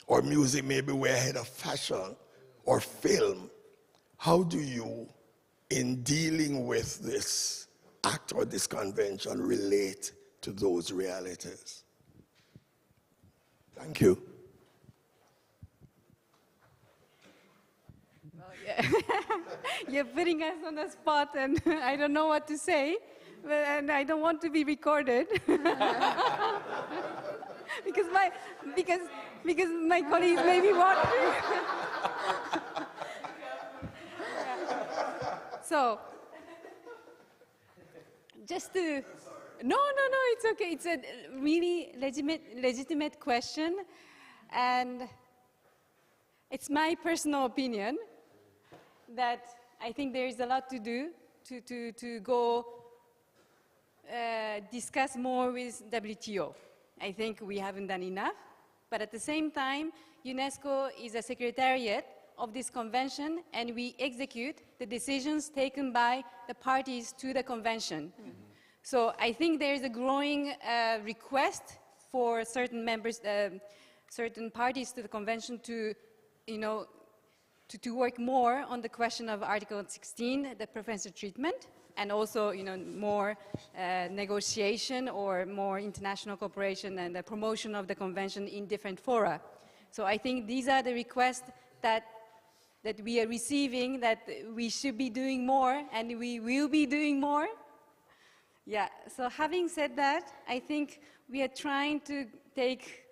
or music may be way ahead of fashion or film. How do you, in dealing with this act or this convention, relate to those realities? Thank you. Well, yeah. You're putting us on the spot, and I don't know what to say, and I don't want to be recorded because my colleagues may be watching. So, just to, no, it's okay. It's a really legitimate question, and it's my personal opinion that I think there is a lot to do to go discuss more with WTO. I think we haven't done enough, but at the same time, UNESCO is a secretariat of this convention, and we execute the decisions taken by the parties to the convention. Mm-hmm. So I think there is a growing request for certain members, certain parties to the convention to, to work more on the question of Article 16, the preferential treatment, and also, more negotiation or more international cooperation and the promotion of the convention in different fora. So I think these are the requests that we are receiving, that we should be doing more, and we will be doing more. Yeah, so having said that, I think we are trying to take,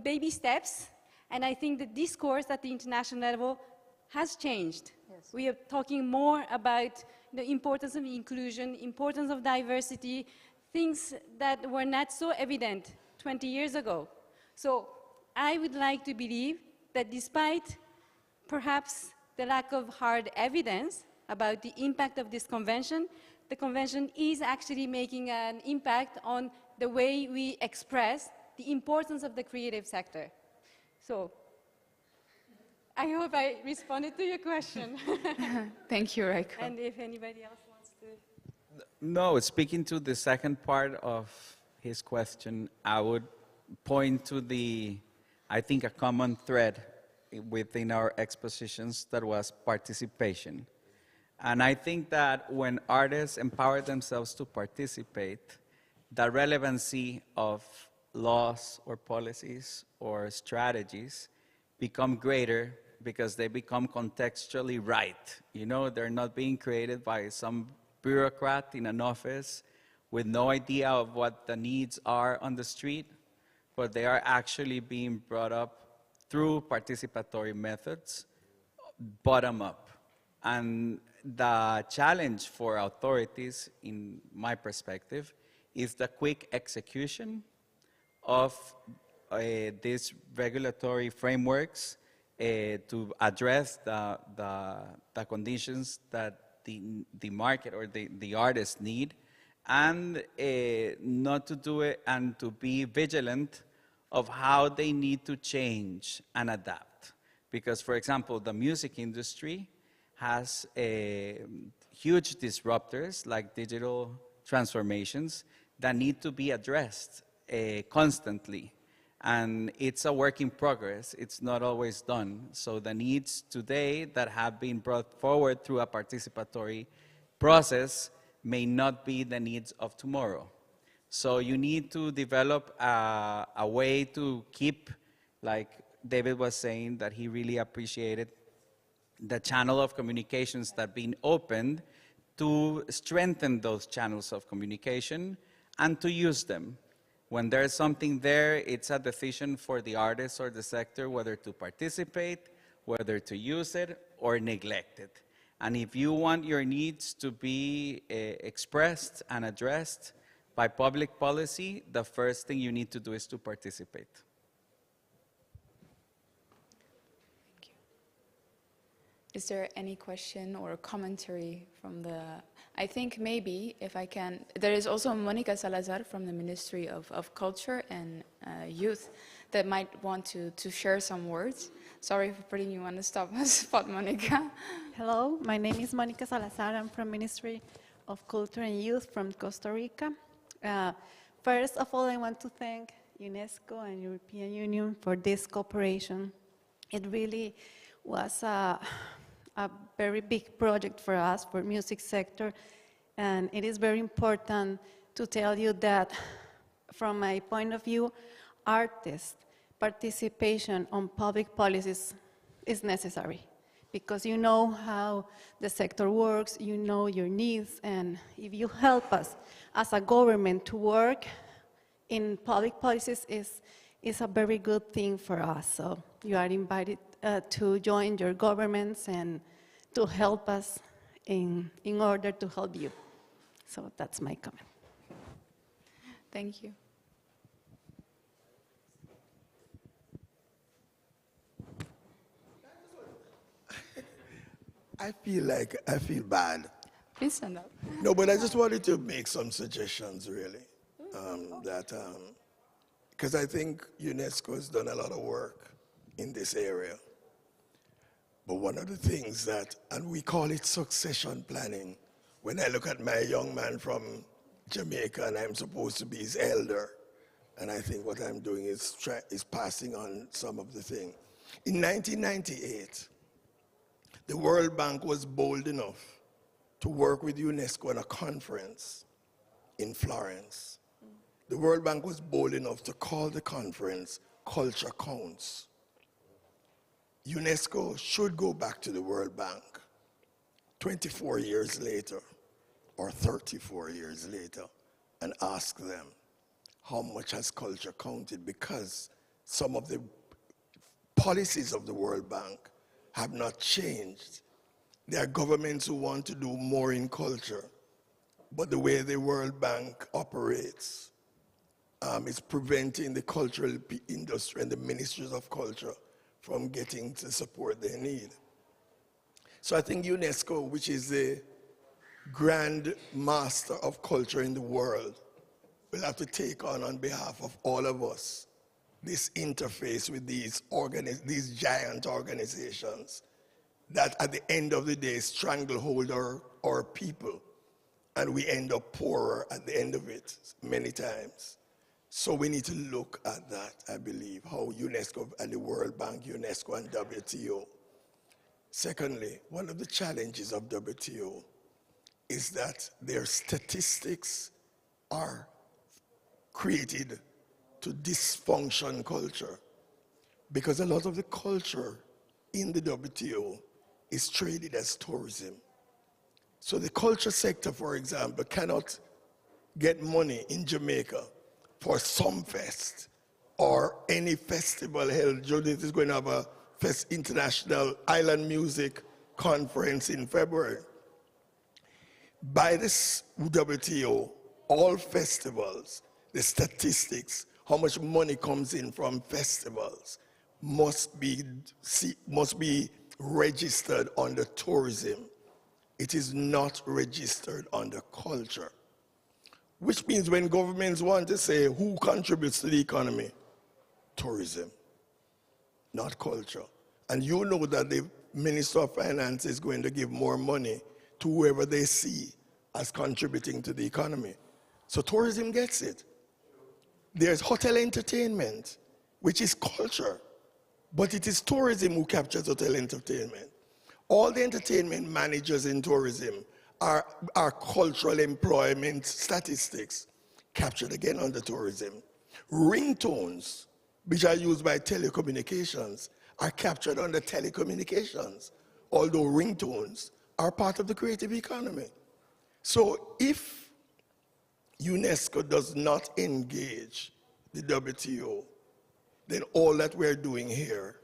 baby steps, and I think the discourse at the international level has changed. Yes. We are talking more about the importance of inclusion, importance of diversity, things that were not so evident 20 years ago. So I would like to believe that despite perhaps the lack of hard evidence about the impact of this convention, the convention is actually making an impact on the way we express the importance of the creative sector. So I hope I responded to your question. Thank you, Reiko. And if anybody else wants to... No, speaking to the second part of his question, I would point to I think, a common thread within our expositions that was participation. And I think that when artists empower themselves to participate, the relevancy of laws or policies or strategies become greater because they become contextually right. They're not being created by some bureaucrat in an office with no idea of what the needs are on the street, but they are actually being brought up through participatory methods, bottom up. And the challenge for authorities, in my perspective, is the quick execution of these regulatory frameworks to address the conditions that the market or the artists need, and not to do it, and to be vigilant of how they need to change and adapt. Because, for example, the music industry has huge disruptors like digital transformations that need to be addressed constantly. And it's a work in progress. It's not always done. So the needs today that have been brought forward through a participatory process may not be the needs of tomorrow. So you need to develop a way to keep David was saying that he really appreciated the channel of communications that been opened to strengthen those channels of communication and to use them. When there's something there, it's a decision for the artist or the sector whether to participate, whether to use it or neglect it. And if you want your needs to be expressed and addressed by public policy, the first thing you need to do is to participate. Thank you. Is there any question or commentary from the, I think maybe, if I can, there is also Monica Salazar from the Ministry of Culture and Youth that might want to share some words. Sorry for putting you on the spot, Monica. Hello, my name is Monica Salazar. I'm from Ministry of Culture and Youth from Costa Rica. First of all, I want to thank UNESCO and European Union for this cooperation. It really was a very big project for us, for music sector, and it is very important to tell you that, from my point of view, artists' participation on public policies is necessary, because you know how the sector works, you know your needs, and if you help us as a government to work in public policies is a very good thing for us. So you are invited to join your governments and to help us in order to help you. So that's my comment. Thank you. I feel bad. Please stand up. No, but I just wanted to make some suggestions, really. Because I think UNESCO has done a lot of work in this area. But one of the things that, and we call it succession planning, when I look at my young man from Jamaica and I'm supposed to be his elder, and I think what I'm doing is passing on some of the things. In 1998, the World Bank was bold enough to work with UNESCO on a conference in Florence. The World Bank was bold enough to call the conference Culture Counts. UNESCO should go back to the World Bank 24 years later or 34 years later and ask them how much has culture counted, because some of the policies of the World Bank have not changed. There are governments who want to do more in culture, but the way the World Bank operates is preventing the cultural industry and the ministries of culture from getting the support they need. So I think UNESCO, which is the grand master of culture in the world, will have to take on behalf of all of us, this interface with these giant organizations that at the end of the day stranglehold our people, and we end up poorer at the end of it many times. So we need to look at that, I believe, how UNESCO and the World Bank, UNESCO and WTO. Secondly, one of the challenges of WTO is that their statistics are created to dysfunction culture, because a lot of the culture in the WTO is traded as tourism. So the culture sector, for example, cannot get money in Jamaica for Sumfest or any festival held. Judith is going to have a international island music conference in February. By this WTO, all festivals, the statistics, how much money comes in from festivals must be registered under tourism. It is not registered under culture. Which means when governments want to say who contributes to the economy, tourism, not culture. And you know that the Minister of Finance is going to give more money to whoever they see as contributing to the economy. So tourism gets it. There's hotel entertainment, which is culture, but it is tourism who captures hotel entertainment. All the entertainment managers in tourism are cultural employment statistics captured again under tourism. Ringtones which are used by telecommunications, are captured under telecommunications, although ringtones are part of the creative economy. So if UNESCO does not engage the WTO, then all that we're doing here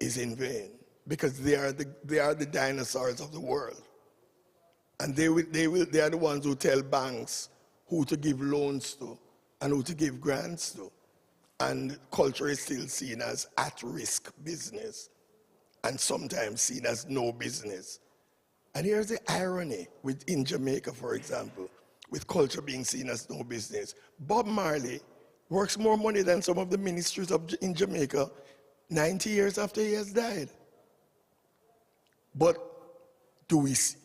is in vain, because they are the dinosaurs of the world. And they are the ones who tell banks who to give loans to and who to give grants to. And culture is still seen as at-risk business, and sometimes seen as no business. And here's the irony in Jamaica, for example, with culture being seen as no business. Bob Marley works more money than some of the ministers in Jamaica 90 years after he has died. But do we see?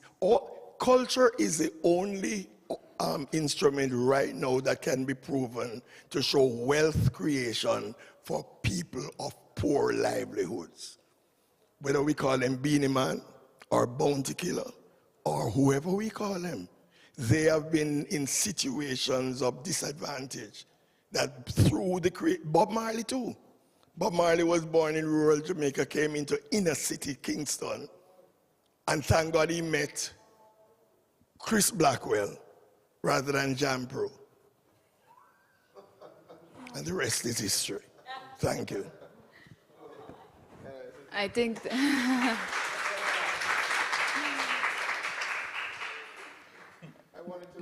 Culture is the only instrument right now that can be proven to show wealth creation for people of poor livelihoods. Whether we call them Beanie Man or Bounty Killer or whoever we call them, they have been in situations of disadvantage that through the Bob Marley too. Bob Marley was born in rural Jamaica, came into inner city Kingston, and thank God he met Chris Blackwell rather than Jam Pro. And the rest is history. Thank you. I think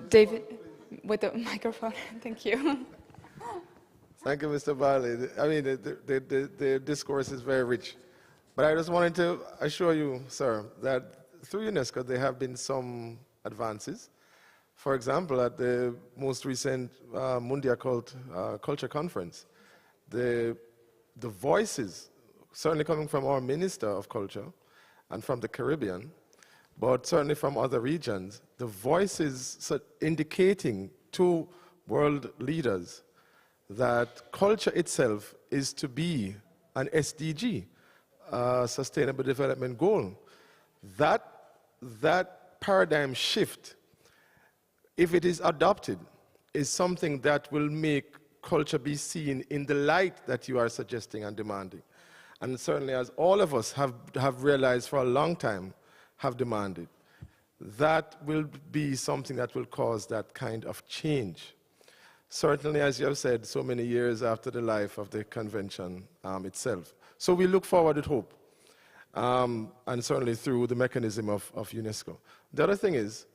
David, with the microphone. Thank you. Thank you, Mr. Bali. I mean, the discourse is very rich. But I just wanted to assure you, sir, that through UNESCO, there have been some advances. For example, at the most recent Mundia Culture Conference, the voices, certainly coming from our Minister of Culture and from the Caribbean, but certainly from other regions, the voices indicating to world leaders that culture itself is to be an SDG, Sustainable Development Goal. That paradigm shift, if it is adopted, is something that will make culture be seen in the light that you are suggesting and demanding. And certainly, as all of us have realized for a long time, have demanded, that will be something that will cause that kind of change. Certainly, as you have said, so many years after the life of the convention itself. So we look forward with hope, and certainly through the mechanism of UNESCO. The other thing is,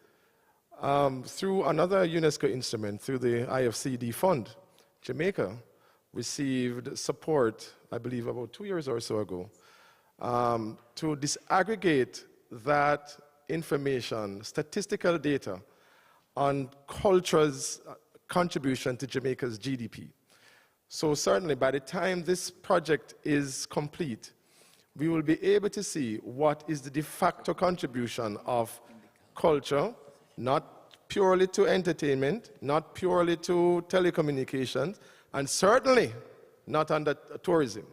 through another UNESCO instrument, through the IFCD fund, Jamaica received support, I believe about 2 years or so ago, to disaggregate that information, statistical data, on culture's contribution to Jamaica's GDP. So certainly by the time this project is complete, we will be able to see what is the de facto contribution of culture, not purely to entertainment, not purely to telecommunications, and certainly not under tourism,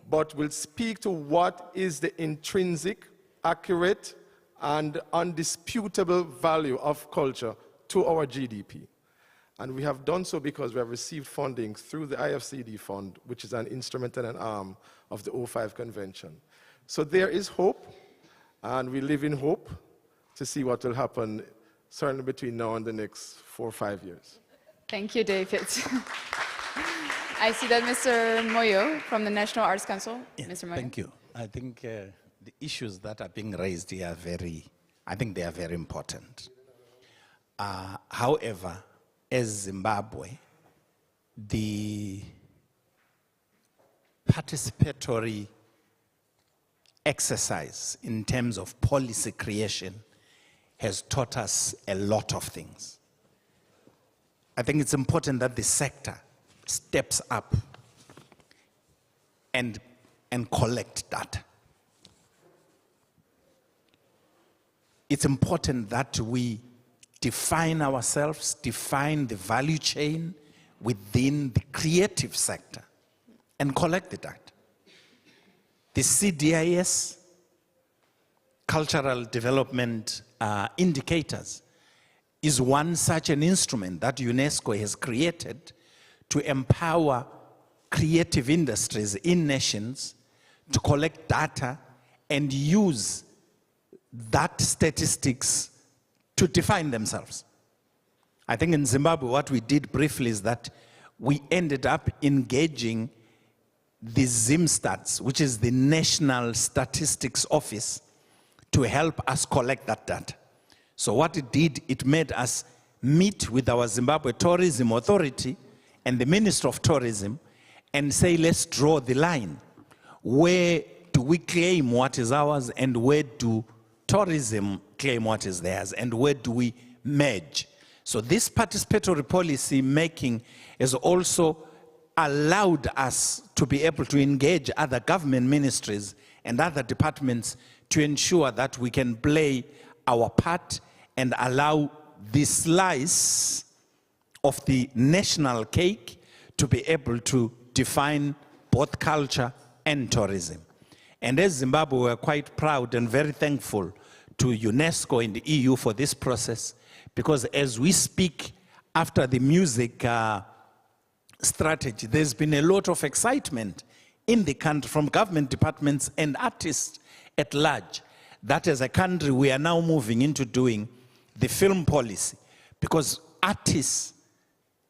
but will speak to what is the intrinsic, accurate, and undisputable value of culture to our GDP. And we have done so because we have received funding through the IFCD fund, which is an instrument and an arm of the 05 Convention. So there is hope, and we live in hope to see what will happen, certainly between now and the next 4 or 5 years. Thank you, David. I see that Mr. Moyo from the National Arts Council. Yeah, Mr. Moyo. thank you. I think the issues that are being raised here are they are very important. However, as Zimbabwe, the participatory exercise in terms of policy creation has taught us a lot of things. I think it's important that the sector steps up and collect data. It's important that we define ourselves, define the value chain within the creative sector and collect the data. The CDIS, Cultural Development Indicators, is one such an instrument that UNESCO has created to empower creative industries in nations to collect data and use that statistics to define themselves. I think in Zimbabwe what we did briefly is that we ended up engaging the ZimStats, which is the National Statistics Office, to help us collect that data. So what it did, it made us meet with our Zimbabwe Tourism Authority and the Minister of Tourism and say, let's draw the line. Where do we claim what is ours, and where do tourism claim what is theirs, and where do we merge? So this participatory policy making has also allowed us to be able to engage other government ministries and other departments to ensure that we can play our part and allow the slice of the national cake to be able to define both culture and tourism. And as Zimbabwe, we're quite proud and very thankful to UNESCO and the EU for this process, because as we speak after the music strategy, there's been a lot of excitement in the country from government departments and artists at large, that as a country we are now moving into doing the film policy, because artists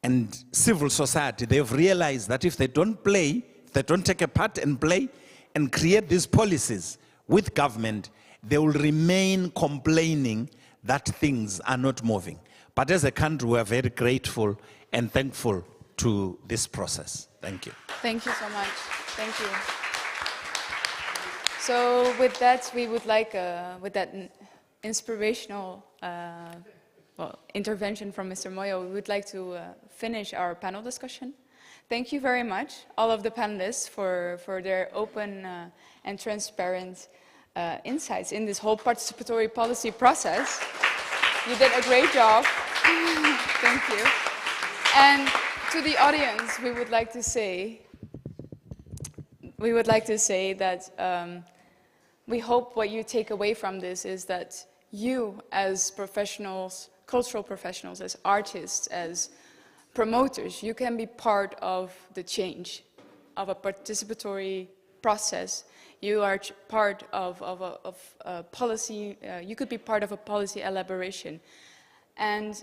and civil society, they've realized that if they don't play, if they don't take a part and play and create these policies with government, they will remain complaining that things are not moving. But as a country, we are very grateful and thankful to this process. Thank you. Thank you so much. Thank you. So with that, we would like, with that inspirational intervention from Mr. Moyo, we would like to finish our panel discussion. Thank you very much, all of the panelists, for their open and transparent insights in this whole participatory policy process. You did a great job. Thank you. And to the audience, we would like to say that we hope what you take away from this is that you, as professionals, cultural professionals, as artists, as promoters, you can be part of the change of a participatory process. You are part of a policy, you could be part of a policy elaboration. And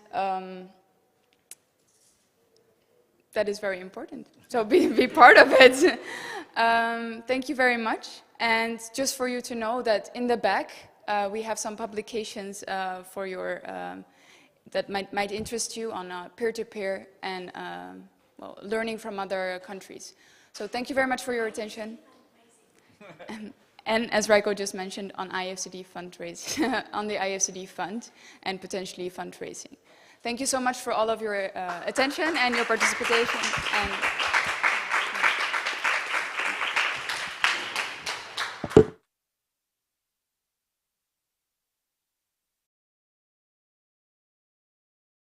that is very important. So be part of it. Thank you very much. And just for you to know that in the back, we have some publications for your, that might interest you on peer-to-peer and well, learning from other countries. So thank you very much for your attention. And as Raiko just mentioned, on IFCD fundraising, on the IFCD fund and potentially fundraising. Thank you so much for all of your attention and your participation. And